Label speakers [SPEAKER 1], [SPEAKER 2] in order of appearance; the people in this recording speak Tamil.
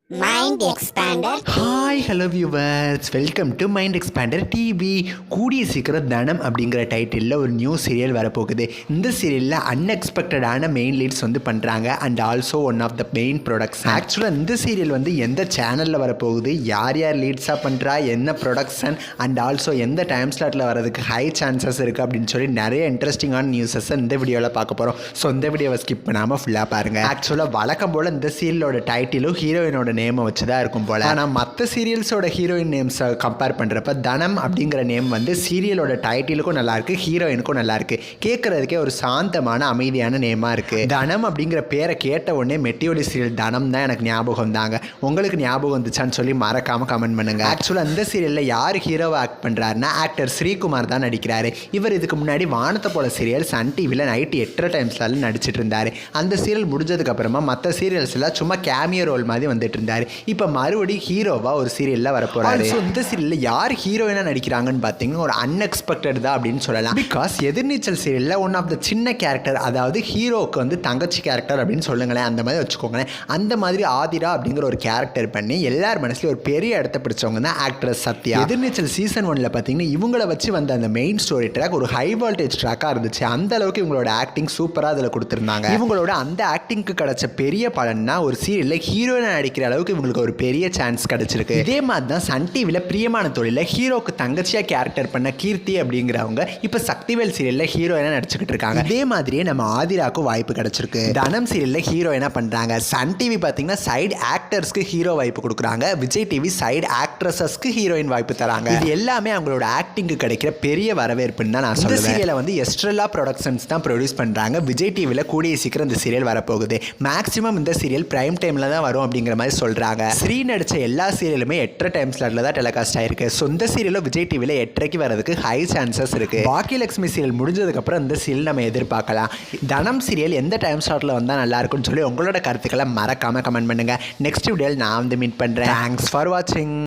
[SPEAKER 1] Mind expander.
[SPEAKER 2] Hi hello viewers, welcome to mind expander TV. கூடிய சீக்கிரம் தனம் அப்படிங்கிற டைட்டிலில் ஒரு நியூ சீரியல் வரப்போகுது. இந்த சீரியலில் அன்எக்ஸ்பெக்டடான மெயின் லீட்ஸ் பண்ணுறாங்க and also one of the main production. ஆக்சுவலாக இந்த சீரியல் எந்த சேனலில் வரப்போகுது, யார் யார் லீட்ஸாக பண்ணுறா, என்ன ப்ரொடக்ஷன் அண்ட் ஆல்சோ எந்த டைம் ஸ்லாட்டில் வரதுக்கு ஹை சான்சஸ் இருக்குது அப்படின்னு சொல்லி நிறைய இன்ட்ரெஸ்டிங்கான நியூஸஸை இந்த வீடியோவில் பார்க்க போகிறோம். ஸோ இந்த வீடியோவை ஸ்கிப் பண்ணாமல் ஃபுல்லாக பாருங்கள். ஆக்சுவலாக வழக்கம் போல் இந்த சீரியலோட டைட்டிலும் ஹீரோயினோட நேமை வச்சு தான் இருக்கும் போல. ஆனால் மற்ற சீரியல்ஸோட ஹீரோயின் நேம்ஸை கம்பேர் பண்ணுறப்ப தனம் அப்படிங்கிற நேம் சீரியலோட டைட்டிலுக்கும் நல்லாயிருக்கு, ஹீரோயினுக்கும் நல்லாயிருக்கு. கேட்குறதுக்கே ஒரு சாந்தமான அமைதியான நேமாக இருக்குது. தனம் அப்படிங்கிற பேரை கேட்ட உடனே மெட்டியோலி சீரியல் தனம் தான் எனக்கு ஞாபகம் தாங்க. உங்களுக்கு ஞாபகம் வந்துச்சான்னு சொல்லி மறக்காமல் கமெண்ட் பண்ணுங்க. ஆக்சுவலாக இந்த சீரியலில் யார் ஹீரோவை ஆக்ட் பண்ணுறாருன்னா ஆக்டர் ஸ்ரீகுமார் தான் நடிக்கிறாரு. இவர் இதுக்கு முன்னாடி வானத்தை போல சீரியல் சன் டிவியில் நைட்டு 8 டைம்ஸ்லாம் நடிச்சிட்டு இருந்தார். அந்த சீரியல் முடிஞ்சதுக்கு அப்புறமா மற்ற சீரியல்ஸ் எல்லாம் சும்மா கேமியோ ரோல் மாதிரி வந்துட்டு இருந்தார். இப்போ மறுபடியும் ஹீரோவா ஒரு சீரியலில் வரப்போறாரு. ஸோ இந்த சீரியலில் யார் ஹீரோயினா நடிக்கிறாங்கன்னு பார்த்தீங்கன்னா ஒரு அன்எக்ஸ்பெக்டட் தான் அப்படின்னு சொல்லலாம். பிகாஸ் எதிர்நீச்சல் சீரியலில் ஒன் ஆஃப் த சின்ன கேரக்டர், அதாவது ஹீரோவுக்கு தங்கச்சி கேரக்டர் அப்படின்னு சொல்லுங்களேன், அந்த மாதிரி வச்சுக்கோங்களேன். அந்த மாதிரி ஆதிரா அப்படிங்கிற ஒரு கேரக்டர் பண்ணி எல்லார் மனசுலையும் ஒரு பெரிய இடத்த பிடிச்சவங்க தான் ஆக்ட்ரஸ் சத்யா. எதிர்நீச்சல் சீசன் 1ல் பார்த்தீங்கன்னா இவங்கள வச்சு வந்த அந்த மெயின் ஸ்டோரி ட்ராக் ஒரு ஹை வால்டேஜ் ட்ராக்காக இருந்துச்சு. அந்த அளவுக்கு இவங்களோட ஆக்டிங் சூப்பராக அதில் கொடுத்துருந்தாங்க. இவங்களோட அந்த ஆக்டிங்க்கு கிடைச்ச பெரிய பலன்னா ஒரு சீரியலில் ஹீரோயினா நடிக்கிற அளவுக்கு இவங்களுக்கு ஒரு பெரிய சான்ஸ் கிடைச்சிருக்கு. இதே மாதிரி தான் சன் டிவியில் பிரியமான தொழில ஹீரோக்கு தங்கச்சியா கேரக்டர் பண்ண கீர்த்தி அப்படிங்கிறவங்க இப்போ சக்திவேல் சீரியலில் ஹீரோயினா நடிச்சுக்கிட்டு இருக்காங்க. இதே மாதிரியே நம்ம ஆதிராக்கும் வாய்ப்பு கிடைச்சிருக்கு. தனம் சீரியலில் ஹீரோயினா பண்றாங்க. சன் டிவி பார்த்தீங்கன்னா சைடு ஆக்டர்ஸ்க்கு ஹீரோ வாய்ப்பு கொடுக்குறாங்க. விஜய் டிவி சைடு ஆக்ட்ரஸஸ்க்கு ஹீரோயின் வாய்ப்பு தராங்க. இது எல்லாமே அவங்களோட ஆக்டிங்க்கு கிடைக்கிற பெரிய வரவேற்புன்னு தான் நான் சொல்லுவேன். சீரியலை எஸ்ட்ரெல்லா ப்ரொடக்ஷன்ஸ் தான் ப்ரொடியூஸ் பண்றாங்க. விஜய் டிவியில் கூடிய சீக்கிரம் இந்த சீரியல் வரப்போகுது. மேக்ஸிமம் இந்த சீரியல் பிரைம் டைம்ல தான் வரும் அப்படிங்கிற மாதிரி சொல்றாங்க. ஸ்ரீ நடிச்ச எல்லா சீரியலுமே 8 டைம் ஸ்லாட்ல தான் டெலிகாஸ்ட் ஆயிருக்கு. ஸோ இந்த சீரியலும் விஜய் டிவியில் 8:30 வரதுக்கு ஹை சான்சஸ் இருக்கு. பாக்கியலட்சுமி சீரியல் முடிஞ்சதுக்கு அப்புறம் இந்த சீரியல் நம்ம எதிர்பார்க்கலாம். தனம் சீரியல் எந்த டைம் ஸ்லாட்ல வந்தால் நல்லா இருக்கும்னு சொல்லி உங்களோட கருத்துக்களை மறக்காம கமெண்ட் பண்ணுங்க. நெக்ஸ்ட் வீடியோவில் நான் மீட் பண்றேன். தேங்க்ஸ் ஃபார் வாட்சிங்.